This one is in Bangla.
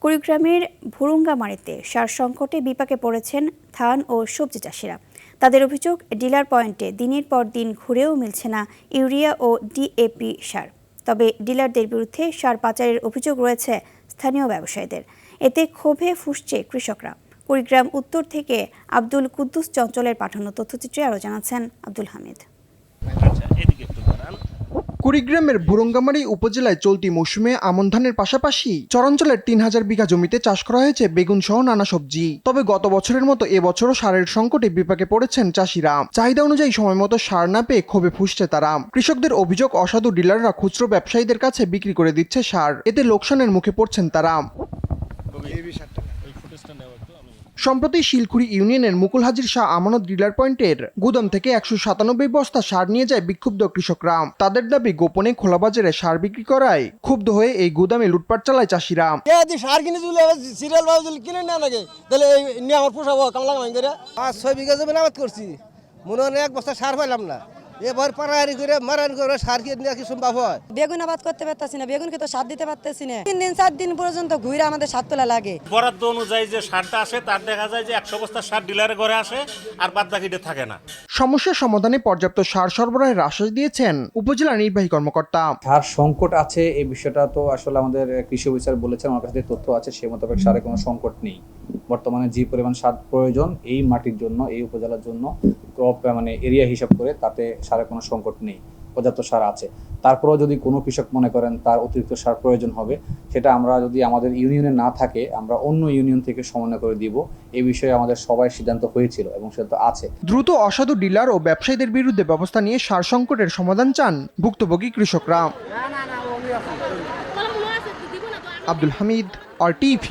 কুড়িগ্রামের ভুরুঙ্গামারীতে সার সংকটে বিপাকে পড়েছেন ধান ও সবজি চাষিরা। তাদের অভিযোগ, ডিলার পয়েন্টে দিনের পর দিন ঘুরেও মিলছে না ইউরিয়া ও ডিএপি সার। তবে ডিলারদের বিরুদ্ধে সার পাচারের অভিযোগ রয়েছে স্থানীয় ব্যবসায়ীদের। এতে ক্ষোভে ফুঁসছে কৃষকরা। কুড়িগ্রাম উত্তর থেকে আব্দুল কুদ্দুস চঞ্চলের পাঠানো তথ্যচিত্রে আরও জানাচ্ছেন আব্দুল হামিদ। কুড়িগ্রামের ভুরুঙ্গামারী উপজেলায় চলতি মৌসুমে আমন ধানের পাশাপাশি চরাঞ্চলের ৩,০০০ বিঘা জমিতে চাষ করা হয়েছে বেগুন সহ নানা সবজি। তবে গত বছরের মতো এবছরও সারের সংকটে বিপাকে পড়েছেন চাষিরা। চাহিদা অনুযায়ী সময় মতো সার না পেয়ে ক্ষোভে ফুঁসছে তারা। কৃষকদের অভিযোগ, অসাধু ডিলাররা খুচরো ব্যবসায়ীদের কাছে বিক্রি করে দিচ্ছে সার। এতে লোকসানের মুখে পড়ছেন তারা। সম্প্রতি শিলখুড়ি ইউনিয়নের মুকুলহাজির শাহ আমানত ডিলার পয়েন্টের গুদাম থেকে ১৯৭ বস্তা সার নিয়ে যায় বিক্ষুব্ধ কৃষকরা। তাদের দাবি, গোপনে খোলা বাজারে সার বিক্রি করায় ক্ষুব্ধ হয়ে এই গুদামে লুটপাট চালায় চাষিরা। সার কিনে সিরিয়াল কিনে না নাকি তাহলে আমার পোষাবো কামলা কামাই করে ৫-৬ বিঘা জমি আবাদ করছি, মনে হয় ১ বস্তা সার পাইলাম না। এবার পাড়াহারি করে মারান করে সার কিনে কি সম্ভব হয়? বেগুন আবাদ করতে পারতেছি না, বেগুনকে তো সার দিতে পারতেছি না। ৩ দিন ৪ দিন পর্যন্ত ঘুরে আমাদের সার তোলা লাগে। বরাদ্দ অনুযায়ী যে সারটা আসে তার দেখা যায় যে ১০০ বস্তা সার ডিলারের ঘরে আসে আর বাদ বাকিটা থাকে না। সমস্যার সমাধানে পর্যাপ্ত সার সরবরাহের আশ্বাস দিয়েছেন উপজেলা নির্বাহী কর্মকর্তা। সার সংকট আছে এই বিষয়টা তো আসলে আমাদের কৃষি অফিসার বলেছেন, আমার কাছে তথ্য আছে, সে মোতাবেক সারের কোনো সংকট নেই। বর্তমানে যে পরিমাণ সার প্রয়োজন এই মাটির জন্য, এই উপজেলার জন্য ক্রপ এরিয়া হিসাব করে তাতে সারের কোনো সংকট নেই, পর্যাপ্ত সার আছে। তারপরেও যদি কোনো কৃষক মনে করেন তার অতিরিক্ত সার প্রয়োজন হবে, সেটা আমরা যদি আমাদের ইউনিয়নে না থাকে আমরা অন্য ইউনিয়ন থেকে সমন্বয় করে দিব। এই বিষয়ে আমাদের সবাই সিদ্ধান্ত হয়েছিল এবং সেটা আছে। দ্রুত অসাধু ডিলার ও ব্যবসায়ীদের বিরুদ্ধে ব্যবস্থা নিয়ে সার সংকটের সমাধান চান ভুক্তভোগী কৃষকরা। আব্দুল হামিদ, RTV।